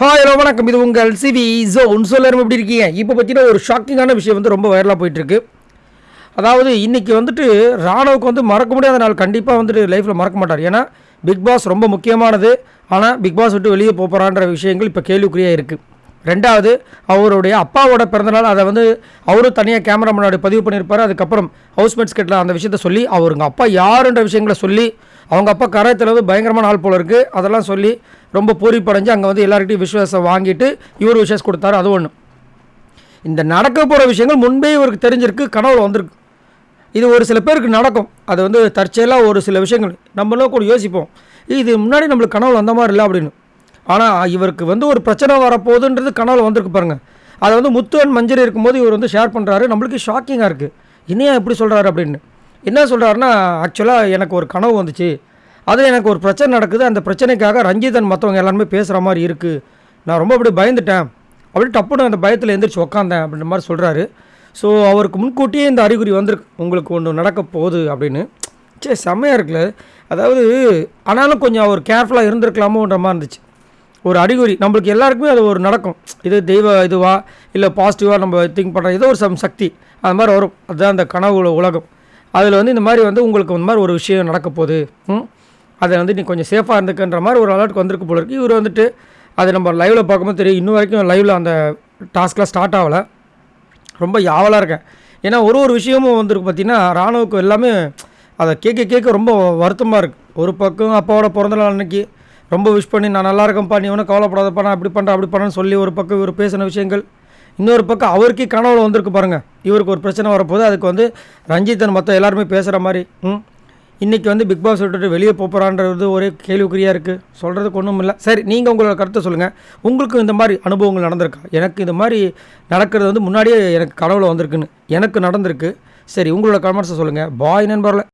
Hi hello வணக்கம். இது உங்கள் சிவி ஜோன். எல்லாரும் எப்படி இருக்கீங்க? இப்போ பார்த்தீங்கன்னா ஒரு ஷாக்கிங்கான விஷயம் வந்து ரொம்ப வைரலாக போயிட்டுருக்கு. அதாவது இன்றைக்கி வந்துட்டு ராணுவுக்கு வந்து மறக்க முடியாத நாள் கண்டிப்பாக வந்துட்டு லைஃப்பில் மறக்க மாட்டார். ஏன்னா பிக் பாஸ் ரொம்ப முக்கியமானது. ஆனால் பிக் பாஸ் விட்டு வெளியே போகிறான்ற விஷயங்கள் இப்போ கேள்விக்குறியாக இருக்குது. ரெண்டாவது, அவருடைய அப்பாவோட பிறந்தநாள், அதை வந்து அவரும் தனியாக கேமரா முன்னாடி பதிவு பண்ணியிருப்பார். அதுக்கப்புறம் ஹவுஸ்மேட்ஸ் கிட்ட அந்த விஷயத்த சொல்லி அவருங்க அப்பா யாருன்ற விஷயங்களை சொல்லி அவங்க அப்பா கரையத்தில் வந்து பயங்கரமான ஆள் போல இருக்குது. அதெல்லாம் சொல்லி ரொம்ப பூரிப்படைஞ்சு அங்கே வந்து எல்லாருக்கிட்டையும் விஸ்வாசம் வாங்கிட்டு இவர் விஸ்வாஸ் கொடுத்தாரு. அது ஒன்று. இந்த நடக்க போகிற விஷயங்கள் முன்பே இவருக்கு தெரிஞ்சிருக்கு, கனவுல வந்திருக்கு. இது ஒரு சில பேருக்கு நடக்கும். அது வந்து தற்செயலாக ஒரு சில விஷயங்கள் நம்மளும் கூட யோசிப்போம், இது முன்னாடி நம்மளுக்கு கனவுல வந்த மாதிரி இல்லை அப்படின்னு. ஆனால் இவருக்கு வந்து ஒரு பிரச்சனை வரப்போகுதுன்றது கனவுல வந்திருக்கு பாருங்கள். அதை வந்து முத்துவன் மஞ்சள் இருக்கும்போது இவர் வந்து ஷேர் பண்ணுறாரு. நம்மளுக்கு ஷாக்கிங்காக இருக்குது, என்னையா எப்படி சொல்கிறாரு அப்படின்னு. என்ன சொல்கிறாருன்னா, ஆக்சுவலாக எனக்கு ஒரு கனவு வந்துச்சு, அது எனக்கு ஒரு பிரச்சனை நடக்குது, அந்த பிரச்சனைக்காக ரஞ்சிதன் மற்றவங்க எல்லாருமே பேசுகிற மாதிரி இருக்குது, நான் ரொம்ப அப்படி பயந்துட்டேன், அப்படி டப்புன்னு அந்த பயத்தில் எழுந்திரிச்சு உக்காந்தேன் அப்படின்ற மாதிரி சொல்கிறாரு. ஸோ அவருக்கு முன்கூட்டியே இந்த அறிகுறி வந்திருக்கு, உங்களுக்கு ஒன்று நடக்க போகுது அப்படின்னு. சரி, செம்மையாக இருக்குல்ல. அதாவது ஆனாலும் கொஞ்சம் அவர் கேர்ஃபுல்லாக இருந்திருக்கலாமோன்ற மாதிரி இருந்துச்சு. ஒரு அறிகுறி நம்மளுக்கு எல்லாருக்குமே அது ஒரு நடக்கும். இது தெய்வ இதுவா இல்லை பாசிட்டிவாக நம்ம திங்க் பண்ணுற ஏதோ ஒரு சக்தி அது மாதிரி வரும். அதுதான் அந்த கனவு உலகம். அதில் வந்து இந்த மாதிரி வந்து உங்களுக்கு இந்த மாதிரி ஒரு விஷயம் நடக்க போகுது, அதை வந்து நீ கொஞ்சம் சேஃபாக இருந்துக்குன்ற மாதிரி ஒரு அலர்ட் வந்திருக்கு போல இருக்குது. இவர் வந்துட்டு அதை நம்ம லைவில் பார்க்கும்போது தெரியும். இன்னும் வரைக்கும் லைவில் அந்த டாஸ்க்லாம் ஸ்டார்ட் ஆகலை. ரொம்ப யாவலாக இருக்கேன். ஏன்னா ஒரு விஷயமும் வந்துருக்கு பார்த்தீங்கன்னா, ராணுவுக்கு எல்லாமே அதை கேட்க ரொம்ப வருத்தமாக இருக்குது. ஒரு பக்கம் அப்பாவோட பிறந்தநாள் அன்னைக்கு ரொம்ப விஷ் பண்ணி, நான் நல்லா இருக்கேன்ப்பா, நீ ஒன்றும் கவலைப்படாதப்பா, நான் அப்படி பண்ணுறேன் அப்படி பண்ணேன்னு சொல்லி ஒரு பக்கம் இவர் பேசின விஷயங்கள். இன்னொரு பக்கம் அவருக்கே கனவுல வந்திருக்கு பாருங்கள், இவருக்கு ஒரு பிரச்சனை வரப்போது, அதுக்கு வந்து ரஞ்சிதன் மற்ற எல்லாருமே பேசுகிற மாதிரி. இன்றைக்கி வந்து பிக் பாஸ் விட்டுட்டு வெளியே போகிறான்றது ஒரே கேள்விக்குறியாக இருக்குது. சொல்கிறதுக்கு ஒன்றும் இல்லை. சரி, நீங்கள் உங்களோட கருத்தை சொல்லுங்கள். உங்களுக்கும் இந்த மாதிரி அனுபவங்கள் நடந்திருக்கா? எனக்கு இந்த மாதிரி நடக்கிறது வந்து முன்னாடியே எனக்கு கனவுல வந்திருக்குன்னு எனக்கு நடந்திருக்கு. சரி, உங்களோட கமெண்ட்ஸை சொல்லுங்கள். பாய் நண்பர்களே.